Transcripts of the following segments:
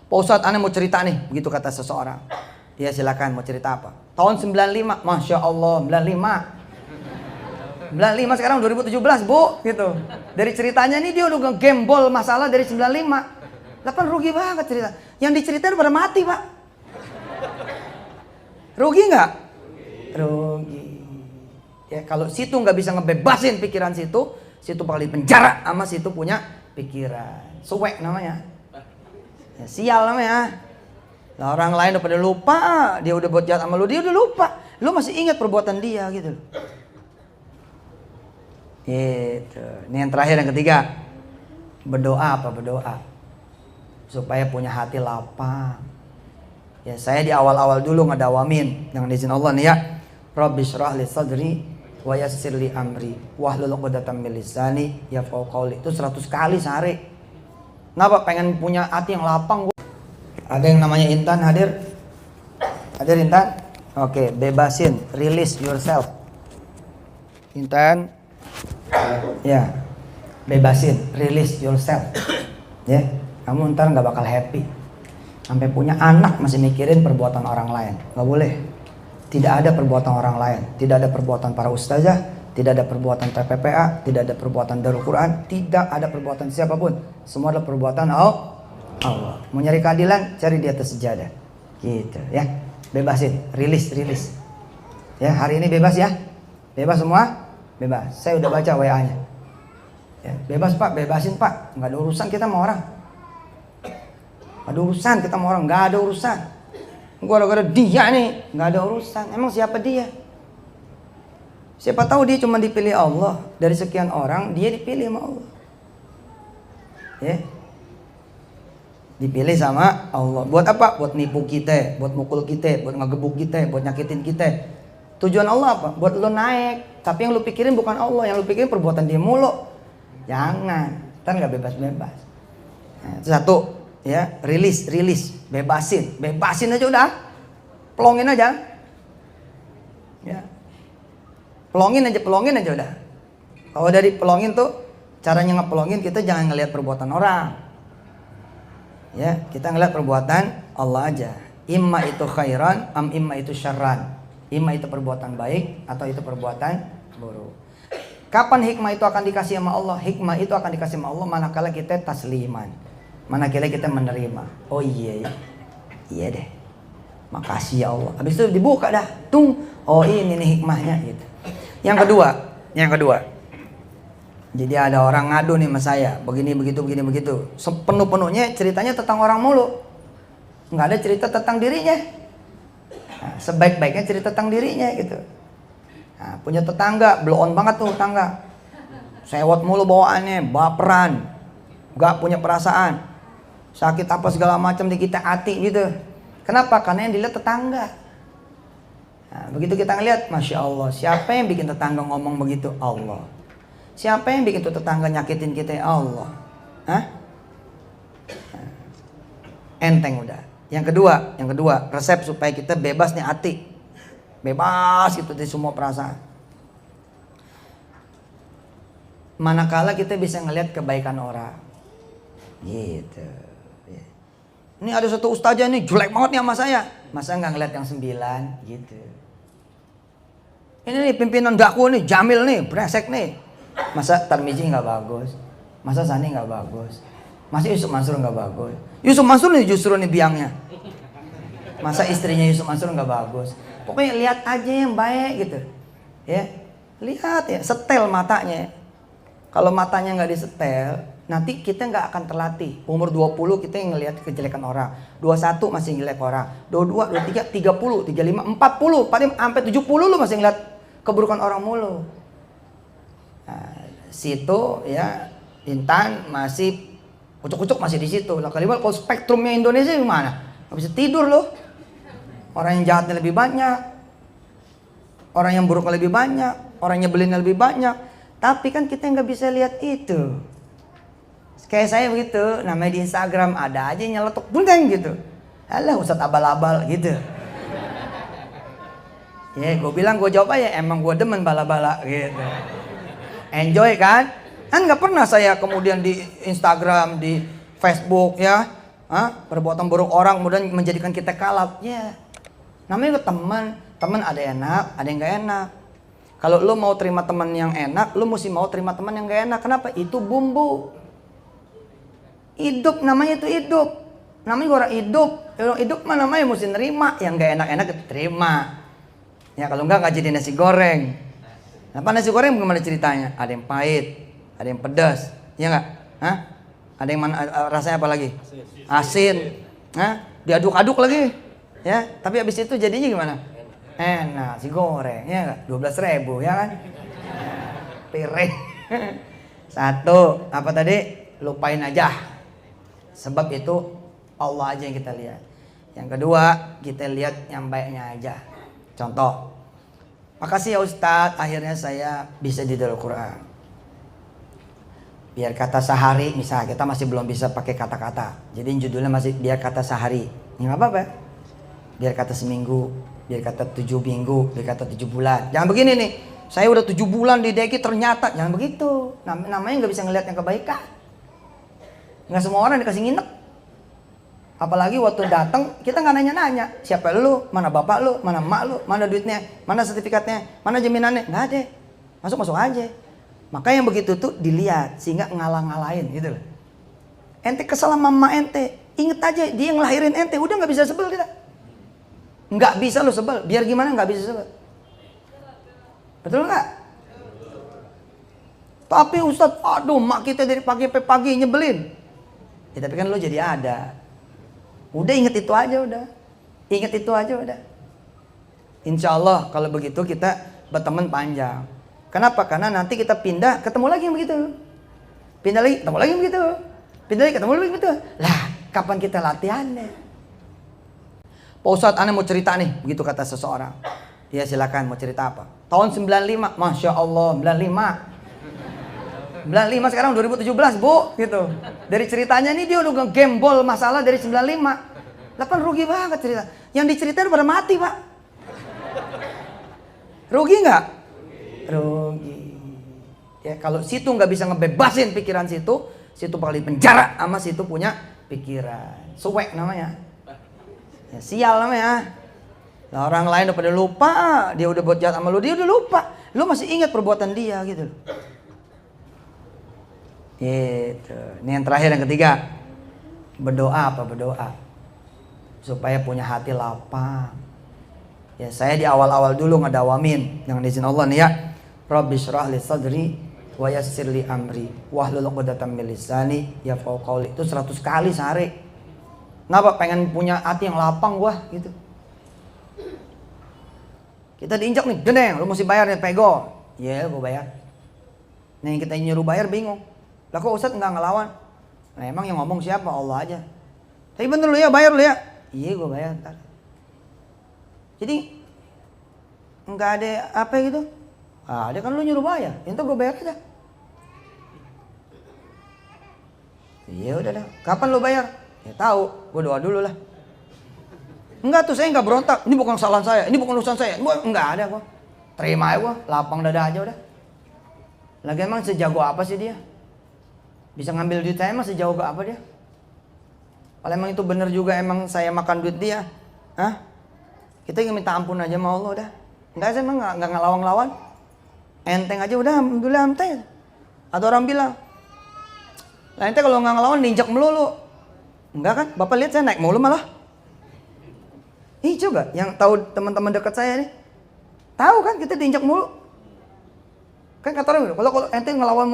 Pak Ustadz, aneh mau cerita nih, begitu kata seseorang. Ya silakan, mau cerita apa? Tahun 95, Masya Allah, 95 sekarang 2017 bu, gitu. Dari ceritanya nih dia udah nge-gembol masalah dari 95. Lah kan rugi banget cerita. Yang diceritain pada mati pak. Rugi nggak? Rugi. Ya kalau situ nggak bisa ngebebasin pikiran situ bakal di penjara sama situ punya pikiran. Suwek namanya. Ya, sial namanya. Nah, orang lain udah pada lupa, dia udah buat jahat sama lu, dia udah lupa. Lu masih ingat perbuatan dia gitu. Gitu. Ini yang terakhir, yang ketiga. Berdoa apa? Berdoa supaya punya hati lapang. Ya, saya di awal-awal dulu ngedawamin dengan izin Allah nih ya. Rabbi shrah li sadri wa yassir li amri wahlul 'uqdatam min lisani yafqahu qawli. Itu 100 kali sehari. Kenapa? Pengen punya hati yang lapang. Ada yang namanya Intan hadir? Hadir Intan? Oke, bebasin, release yourself. Intan. Ya. Bebasin, release yourself. Ya, kamu ntar nggak bakal happy. Sampai punya anak masih mikirin perbuatan orang lain. Nggak boleh. Tidak ada perbuatan orang lain. Tidak ada perbuatan para ustazah. Tidak ada perbuatan TPPA. Tidak ada perbuatan Darul Quran. Tidak ada perbuatan siapapun. Semua adalah perbuatan Allah. Mau nyari keadilan, cari di atas sejadah. Gitu ya. Bebasin, rilis. Ya, hari ini bebas ya. Bebas semua? Bebas. Saya udah baca WA-nya. Ya, bebas Pak, bebasin Pak. Nggak ada urusan kita sama orang. Ada urusan kita sama orang, nggak ada urusan. Gua gara-gara dia nih, nggak ada urusan. Emang siapa dia? Siapa tahu dia cuma dipilih Allah. Dari sekian orang, dia dipilih sama Allah. Ya. Dipilih sama Allah. Buat apa? Buat nipu kita, buat mukul kita, buat ngegebuk kita, buat nyakitin kita. Tujuan Allah apa? Buat lo naik. Tapi yang lo pikirin bukan Allah, yang lo pikirin perbuatan dia mulu. Jangan, ntar nggak bebas-bebas. Nah, itu satu. Ya, rilis, bebasin aja udah, pelongin aja, ya, pelongin aja udah. Kalau dari pelongin tuh, caranya ngepelongin kita jangan ngelihat perbuatan orang, ya, kita ngelihat perbuatan Allah aja. Imma itu khairan, imma itu syarran, imma itu perbuatan baik atau itu perbuatan buruk. Kapan hikmah itu akan dikasih sama Allah? Hikmah itu akan dikasih sama Allah manakala kita tasliman. Mana kira kita menerima. Oh iya deh, makasih ya Allah. Habis itu dibuka dah, oh ini nih hikmahnya gitu. Yang kedua, jadi ada orang ngadu nih sama saya, begini begitu. Sepenuh-penuhnya ceritanya tentang orang mulu, nggak ada cerita tentang dirinya. Nah, sebaik-baiknya cerita tentang dirinya gitu. Nah, punya tetangga, blow on banget tuh tetangga, sewot mulu bawaannya, baperan, nggak punya perasaan. Sakit apa segala macam di kita hati gitu. Kenapa? Karena yang dilihat tetangga. Nah, begitu kita ngeliat, Masya Allah, siapa yang bikin tetangga ngomong begitu? Allah. Siapa yang bikin tuh tetangga nyakitin kita? Allah. Hah? Nah, enteng udah. Yang kedua, resep supaya kita bebas nih hati. Bebas gitu dari semua perasaan. Manakala kita bisa ngeliat kebaikan orang. Gitu. Ini ada satu ustazah nih jelek banget nih sama saya. Masa nggak ngeliat yang 9 gitu. Ini nih pimpinan dakwah nih Jamil nih brengsek nih. Masa Tarmizi nggak bagus? Masa Sani nggak bagus? Masa Yusuf Mansur nggak bagus? Yusuf Mansur nih justru nih biangnya. Masa istrinya Yusuf Mansur nggak bagus? Pokoknya lihat aja yang baik gitu. Ya, lihat ya, setel matanya. Kalau matanya nggak disetel, nanti kita nggak akan terlatih. Umur 20 kita yang ngelihat kejelekan orang. 21 masih ngeliat orang. 22, 23, 30, 35, 40. Paling sampai 70 lu masih ngeliat keburukan orang mulu. Nah, situ ya Intan masih kucuk-kucuk masih di situ. Lah kali kalau spektrumnya Indonesia gimana? Nggak bisa tidur loh. Orang yang jahatnya lebih banyak. Orang yang buruknya lebih banyak. Orang nyebelinnya lebih banyak. Tapi kan kita nggak bisa lihat itu. Kayak saya begitu, namanya di Instagram ada aja yang nyeletuk bundeng gitu. Alah Ustadz abal-abal gitu. Ya gue bilang, gue jawab aja, emang gue demen bala-bala gitu. Enjoy kan? Kan gak pernah saya kemudian di Instagram, di Facebook ya, Perbuatan buruk orang kemudian menjadikan kita kalap. Ya, namanya teman. Teman ada enak, ada yang gak enak. Kalau lo mau terima teman yang enak, lo mesti mau terima teman yang gak enak. Kenapa? Itu bumbu. Hidup namanya itu hidup. Namanya orang hidup. Orang hidup mah namanya mesti nerima. Yang gak enak-enak terima. Ya kalau enggak jadi nasi goreng. Apa nasi goreng bagaimana ceritanya? Ada yang pahit, ada yang pedas. Ya enggak? Ada yang mana rasanya apa lagi? Asin. Diaduk-aduk lagi. Ya, tapi habis itu jadinya gimana? Enak, nasi goreng, ya enggak? 12.000 ya kan? Piring. Satu, apa tadi? Lupain aja. Sebab itu Allah aja yang kita lihat. Yang kedua, kita lihat yang baiknya aja. Contoh, makasih ya Ustadz, akhirnya saya bisa di Darul Quran. Biar kata sehari, misalnya kita masih belum bisa pakai kata-kata. Jadi judulnya masih biar kata sehari. Ya nggak apa-apa. Biar kata seminggu, biar kata 7 minggu, biar kata 7 bulan. Jangan begini nih, saya udah 7 bulan di DKI ternyata. Jangan begitu. Namanya nggak bisa ngelihat yang kebaikan. Nggak semua orang dikasih nginep. Apalagi waktu datang kita nggak nanya-nanya siapa lu, mana bapak lu, mana emak lu, mana duitnya, mana sertifikatnya, mana jaminannya, nggak ada. Masuk aja. Maka yang begitu tuh dilihat sehingga ngalah-ngalahin gitu loh. Ente kesel sama emak ente, inget aja dia yang ngelahirin ente, udah nggak bisa sebel kita. Nggak bisa lo sebel, biar gimana nggak bisa sebel. Betul nggak? Tapi Ustadz, aduh mak kita dari pagi sampai pagi nyebelin. Ya, tapi kan lo jadi ada. Udah inget itu aja udah. Inget itu aja udah. Insya Allah kalau begitu kita berteman panjang. Kenapa? Karena nanti kita pindah ketemu lagi yang begitu. Pindah lagi ketemu lagi yang begitu. Pindah lagi ketemu lagi begitu. Lah kapan kita latihannya? Pak Ustadz aneh mau cerita nih. Begitu kata seseorang. Ya silakan mau cerita apa? Tahun 95. Masya Allah 95 sekarang 2017 bu gitu. Dari ceritanya nih dia udah nge-gembol masalah dari 95. Lah kan rugi banget cerita. Yang diceritain pada mati pak. Rugi nggak? Rugi. Ya kalau situ nggak bisa ngebebasin pikiran situ bakal dipenjara sama situ punya pikiran. Suwek namanya. Ya sial namanya. Lah orang lain udah pada lupa, dia udah buat jahat sama lu, dia udah lupa. Lu masih ingat perbuatan dia gitu. Gitu. Ini yang terakhir yang ketiga. Berdoa apa? Berdoa supaya punya hati lapang. Ya saya di awal-awal dulu ngedawamin dengan izin Allah nih ya. Rabbi shrah li sadri wa yassir li amri wahlul 'uqdatam min lisani yafqahu qawli. Itu 100 kali sehari. Kenapa? Pengen punya hati yang lapang gua gitu. Kita diinjak nih, Geneng, lu mesti bayar nih pego. Iya, gua bayar. Nih kita nyuruh bayar bingung. Lah kok Ustadz nggak ngelawan? Nah emang yang ngomong siapa? Allah aja. Tapi bener lu ya bayar lu ya? Iya gue bayar ntar. Jadi nggak ada apa gitu? Ada kan lu nyuruh bayar, itu gue bayar aja. Iya udah dah. Kapan lu bayar? Ya tahu, gue doa dulu lah. Enggak tuh saya nggak berontak. Ini bukan kesalahan saya, ini bukan urusan saya. Enggak ada gue. Terima aja gue, lapang dada aja udah. Lagi emang sejago apa sih dia? Bisa ngambil duit saya emang sejauh gak apa dia? Kalau emang itu bener juga emang saya makan duit dia, kita ingin minta ampun aja sama Allah udah. Enggak saya emang nggak ngelawang-lawan. Enteng aja udah, alhamdulillah enteng. Ada orang bilang, lah ente kalau nggak ngelawan diinjak melulu. Enggak kan? Bapak lihat saya naik mulu malah. Ih coba, yang tahu teman-teman dekat saya nih, tahu kan kita diinjak mulu. Kan kata orang, kalau ente ngelawan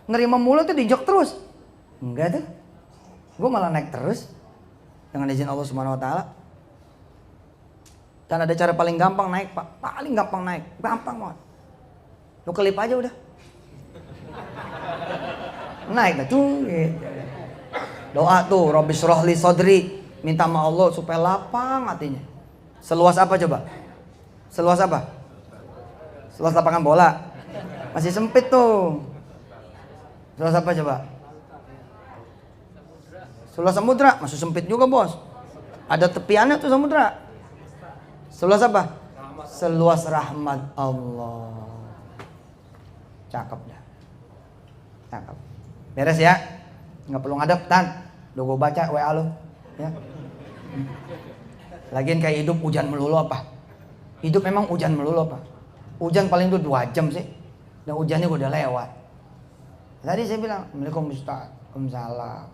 nerima mulu tuh diinjak terus. Enggak tuh. Gue malah naik terus dengan izin Allah Subhanahu wa taala. Dan ada cara paling gampang naik, Pak. Paling gampang naik. Gampang banget. Lu kelip aja udah. Naik dah tuh. Doa tuh, Rabbi shrah li sadri. Minta sama Allah supaya lapang hatinya. Seluas apa coba? Seluas apa? Seluas lapangan bola. Masih sempit tuh. Seluas apa coba? Seluas samudra, masih sempit juga bos. Ada tepiannya tuh samudra. Seluas apa? Seluas rahmat Allah. Cakep dah. Cakep. Beres ya? Nggak perlu ngadep, Tan. Udah gue baca WA lo. Ya. Lagian kayak hidup hujan melulu apa? Hidup memang hujan melulu apa? Hujan paling tuh 2 jam sih. Dan hujannya udah lewat. Tadi saya bilang, Assalamualaikum Ustaz. Waalaikumsalam.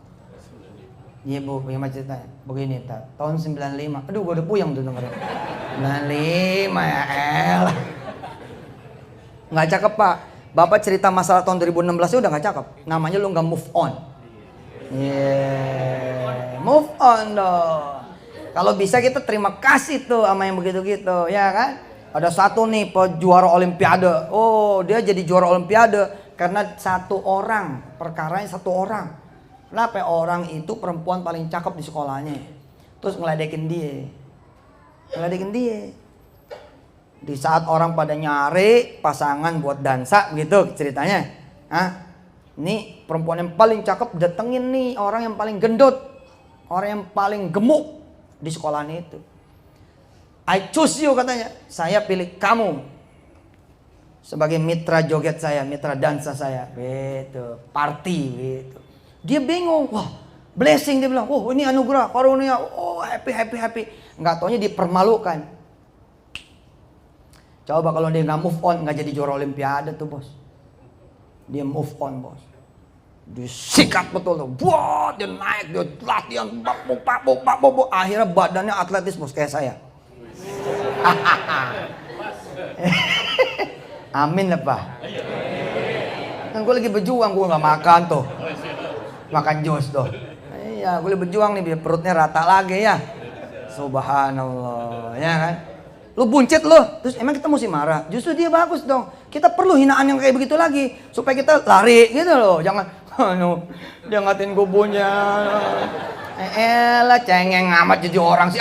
Iya bu, bagaimana ceritanya? Begini, tahun 95. Aduh, gue udah puyeng tuh dengerin. 95 ya elah. Nggak cakep pak. Bapak cerita masalah tahun 2016 udah nggak cakep. Namanya lu nggak move on. Yeah, move on dong. Kalau bisa kita terima kasih tuh sama yang begitu-gitu, ya kan? Ada satu nih juara olimpiade. Oh, dia jadi juara olimpiade karena satu orang, perkaranya satu orang. Kenapa orang itu perempuan paling cakep di sekolahnya? Terus ngeledekin dia. Ngeledekin dia. Di saat orang pada nyari pasangan buat dansa gitu ceritanya. Ini perempuan yang paling cakep datengin nih orang yang paling gendut. Orang yang paling gemuk di sekolahnya itu. I choose you katanya. Saya pilih kamu sebagai mitra joget saya, mitra dansa saya. Gitu. Party gitu. Dia bingung. Wah, blessing dia bilang. Oh, ini anugerah, karunia. Oh, happy. Enggak taunya dipermalukan. Coba kalau dia nggak move on, nggak jadi juara olimpiade tuh bos. Dia move on bos. Disikat betul tuh. Buat dia naik, dia latihan. Akhirnya badannya atletis bos kayak saya. Amin lah pak. Kan gue lagi berjuang, gue nggak makan tuh. Makan jus tuh. Iya, gue lagi berjuang nih biar perutnya rata lagi ya. Subhanallah, ya kan? Lu buncit lu, terus emang kita mesti marah? Justru dia bagus dong. Kita perlu hinaan yang kayak begitu lagi supaya kita lari gitu loh. Jangan dia ngatain kubunya. Elah cengeng amat jadi orang sih.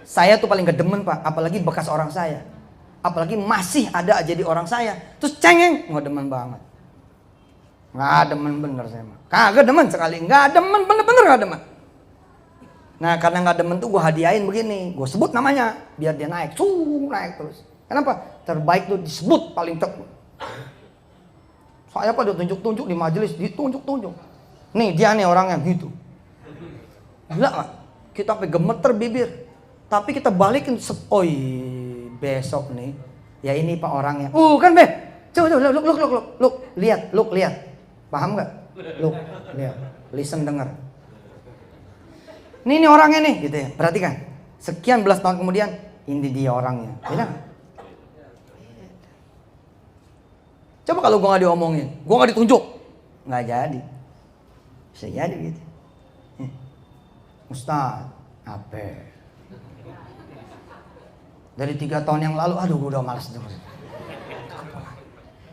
Saya tuh paling gak demen pak, apalagi bekas orang saya. Apalagi masih ada jadi orang saya. Terus cengeng, nggak demen banget. Nggak demen bener saya mah. Kagak demen sekali, nggak demen bener-bener nggak demen. Nah karena nggak demen tuh gue hadiahin begini, gue sebut namanya biar dia naik, naik terus. Kenapa? Terbaik tuh disebut paling saya apa udah tunjuk-tunjuk di majelis, ditunjuk-tunjuk. Nih dia nih orangnya gitu. Gila nggak? Kita sampai gemeter bibir, tapi kita balikin, besok nih, ya ini pak orangnya. Kan be, coba lihat, paham nggak? Lihat, listen denger. Ini orangnya nih, gitu ya. Perhatikan. Sekian belas tahun kemudian, ini dia orangnya. Beda nggak? Coba kalau gue nggak diomongin, gue nggak ditunjuk, nggak jadi. Bisa jadi gitu. Ustaz, apa? Dari 3 tahun yang lalu, aduh gue udah malas denger.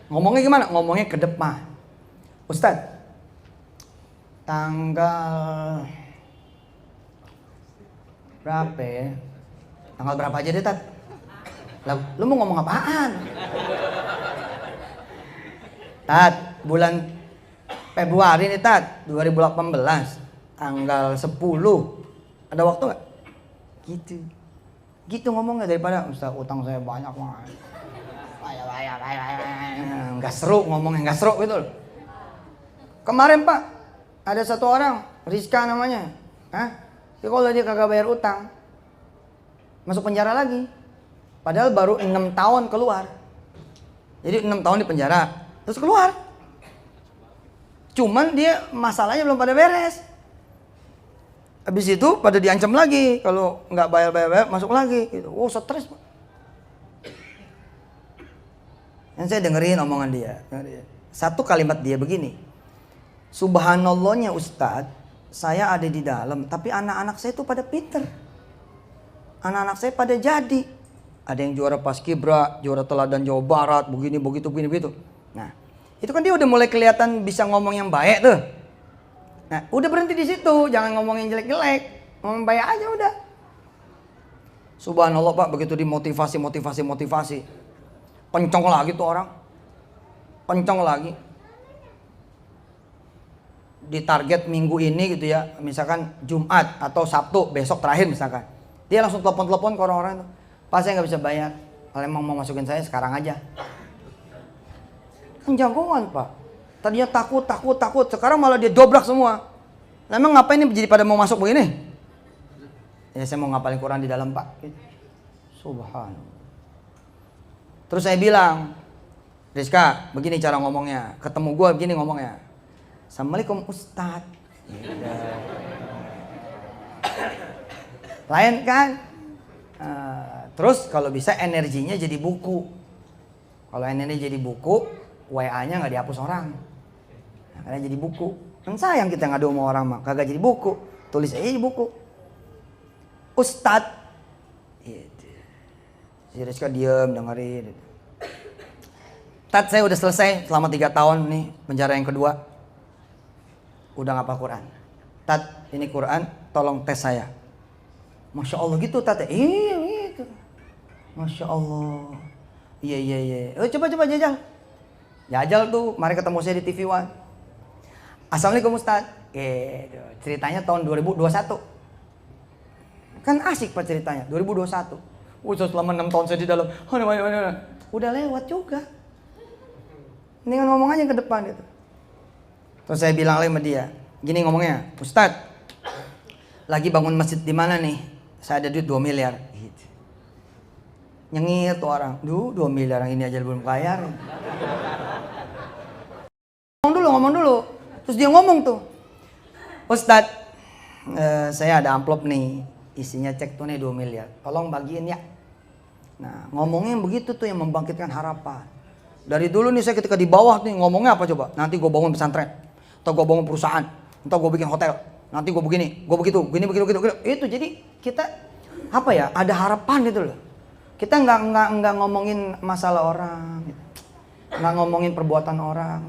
Ngomongnya gimana? Ngomongnya ke depan. Ustaz, tanggal berapa ya? Tanggal berapa aja deh, Tat? Lu mau ngomong apaan? Tat, bulan Februari nih, Tat, 2018. Tanggal 10. Ada waktu gak? Gitu ngomongnya daripada Ustaz utang saya banyak banget. Nggak seru ngomongnya, nggak seru gitu loh. Kemarin Pak, ada satu orang, Rizka namanya. Dia kalau dia kagak bayar utang, masuk penjara lagi. Padahal baru 6 tahun keluar. Jadi 6 tahun di penjara, terus keluar. Cuman dia masalahnya belum pada beres. Habis itu pada diancam lagi, kalau nggak bayar masuk lagi. Gitu. Oh stres Pak. Yang saya dengerin omongan dia. Satu kalimat dia begini. Subhanallahnya Ustadz, saya ada di dalam, tapi anak-anak saya tuh pada pinter. Anak-anak saya pada jadi. Ada yang juara Paskibra, juara Teladan Jawa Barat, begini, begitu. Nah, itu kan dia udah mulai kelihatan bisa ngomong yang baik tuh. Nah, udah berhenti di situ, jangan ngomong yang jelek-jelek. Ngomong baik aja udah. Subhanallah Pak, begitu dimotivasi. Kenceng lagi tuh orang. Kenceng lagi. Di target minggu ini gitu ya, misalkan Jumat atau Sabtu besok terakhir misalkan, dia langsung telepon ke orang-orang itu, Pak saya nggak bisa bayar, kalau emang mau masukin saya sekarang aja. Kan jagoan Pak, tadinya takut, sekarang malah dia dobrak semua. Lah emang ngapain nih jadi pada mau masuk begini? Ya saya mau ngapalin Quran di dalam Pak. Subhanallah. Terus saya bilang, Rizka, begini cara ngomongnya. Ketemu gue begini ngomongnya. Assalamualaikum Ustadz. Lain kan? Terus kalau bisa energinya jadi buku. Kalau energi jadi buku, WA-nya nggak dihapus orang. Nah, karena jadi buku. Kan sayang kita ngadu sama orang mah, kagak jadi buku. Tulis aja di buku. Ustadz. Si Rizka diem dengerin. Tat, saya udah selesai selama 3 tahun nih penjara yang kedua. Udah ngapal Quran. Tat, ini Quran, tolong tes saya. Masya Allah gitu Tat. Iya gitu. Masya Allah. Iya. Oh, coba jajal. Jajal tuh, mari ketemu saya di TV One. Assalamualaikum Ustaz. Ceritanya tahun 2021. Kan asik Pak ceritanya, 2021. Ustaz selama 6 tahun saya di dalam. Udah lewat juga. Ini kan ngomong aja ke depan gitu. Terus saya bilang lagi sama dia, gini ngomongnya, Ustaz, lagi bangun masjid di mana nih? Saya ada duit 2 miliar. Gitu. Nyengir tuh orang, 2 miliar yang ini aja belum kaya. Ngomong dulu. Terus dia ngomong tuh, Ustaz, saya ada amplop nih, isinya cek tunai 2 miliar. Tolong bagiin ya. Nah ngomongnya begitu tuh yang membangkitkan harapan. Dari dulu nih saya ketika di bawah nih ngomongnya apa coba? Nanti gue bangun pesantren, atau gue bangun perusahaan, atau gue bikin hotel, nanti gue begini, gue begitu, begitu. Itu jadi kita apa ya? Ada harapan gitu loh. Kita nggak ngomongin masalah orang, nggak ngomongin perbuatan orang.